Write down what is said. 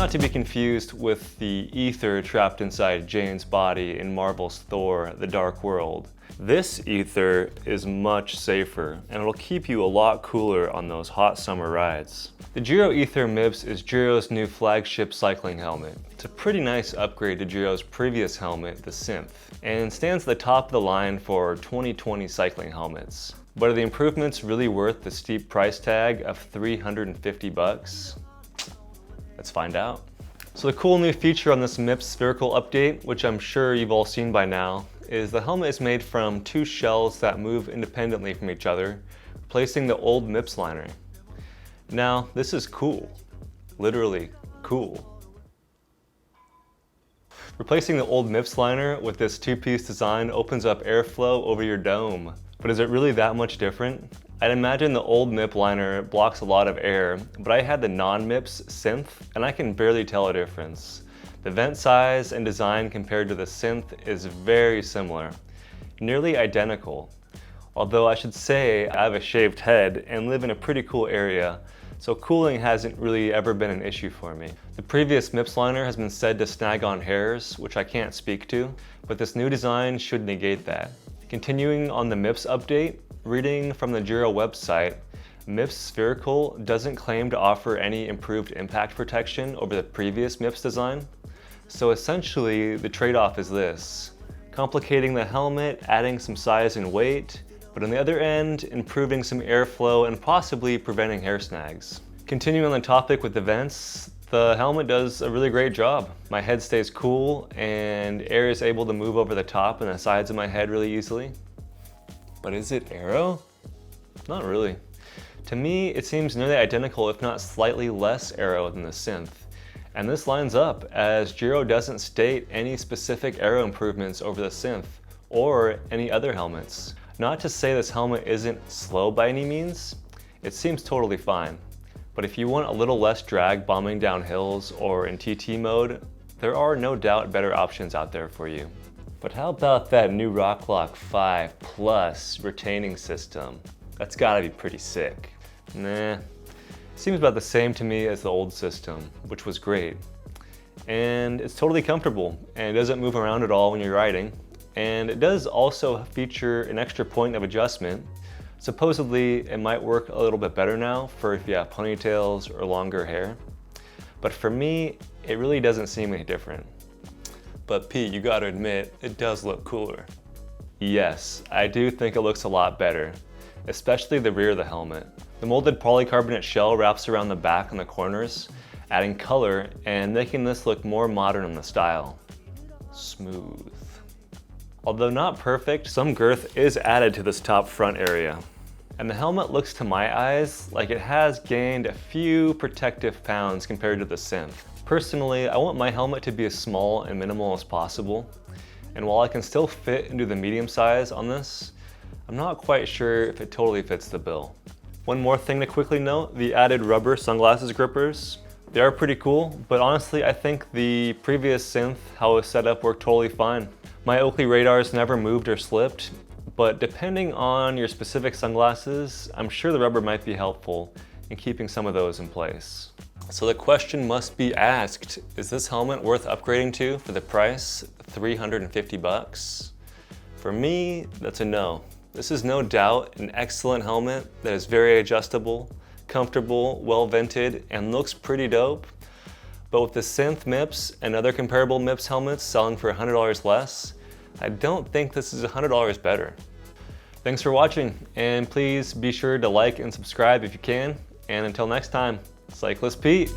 not to be confused with the ether trapped inside Jane's body in Marvel's Thor: The Dark World. This ether is much safer, and it'll keep you a lot cooler on those hot summer rides. The Giro Aether MIPS is Giro's new flagship cycling helmet. It's a pretty nice upgrade to Giro's previous helmet, the Synth, and stands at the top of the line for 2020 cycling helmets. But are the improvements really worth the steep price tag of $350? Let's find out. So the cool new feature on this MIPS Spherical update, which I'm sure you've all seen by now, is the helmet is made from two shells that move independently from each other, replacing the old MIPS liner. Now, this is cool. Literally cool. Replacing the old MIPS liner with this two-piece design opens up airflow over your dome. But is it really that much different? I'd imagine the old MIP liner blocks a lot of air, but I had the non-MIPS Synth, and I can barely tell a difference. The vent size and design compared to the Synth is very similar, nearly identical. Although I should say I have a shaved head and live in a pretty cool area, so cooling hasn't really ever been an issue for me. The previous MIPS liner has been said to snag on hairs, which I can't speak to, but this new design should negate that. Continuing on the MIPS update, reading from the Giro website, MIPS Spherical doesn't claim to offer any improved impact protection over the previous MIPS design. So essentially, the trade-off is this: complicating the helmet, adding some size and weight, but on the other end, improving some airflow and possibly preventing hair snags. Continuing on the topic with the vents, the helmet does a really great job. My head stays cool and air is able to move over the top and the sides of my head really easily. But is it aero? Not really. To me, it seems nearly identical, if not slightly less aero than the Synth. And this lines up, as Giro doesn't state any specific aero improvements over the Synth or any other helmets. Not to say this helmet isn't slow by any means, it seems totally fine. But if you want a little less drag bombing down hills or in TT mode, there are no doubt better options out there for you. But how about that new Roc Loc 5 Plus retaining system? That's gotta be pretty sick. Nah. Seems about the same to me as the old system, which was great. And it's totally comfortable, and it doesn't move around at all when you're riding. And it does also feature an extra point of adjustment. Supposedly, it might work a little bit better now for if you have ponytails or longer hair. But for me, it really doesn't seem any different. But Pete, you gotta admit, it does look cooler. Yes, I do think it looks a lot better, especially the rear of the helmet. The molded polycarbonate shell wraps around the back and the corners, adding color and making this look more modern in the style. Smooth. Although not perfect, some girth is added to this top front area. And the helmet looks to my eyes like it has gained a few protective pounds compared to the Synth. Personally, I want my helmet to be as small and minimal as possible. And while I can still fit into the medium size on this, I'm not quite sure if it totally fits the bill. One more thing to quickly note, the added rubber sunglasses grippers. They are pretty cool, but honestly I think the previous Synth, how it was set up, worked totally fine. My Oakley radars never moved or slipped, but depending on your specific sunglasses, I'm sure the rubber might be helpful in keeping some of those in place. So the question must be asked, is this helmet worth upgrading to for the price, $350? For me, that's a no. This is no doubt an excellent helmet that is very adjustable, comfortable, well vented, and looks pretty dope. But with the Synth MIPS and other comparable MIPS helmets selling for $100 less, I don't think this is $100 better. Thanks for watching, and please be sure to like and subscribe if you can. And until next time, Cyclist Pete.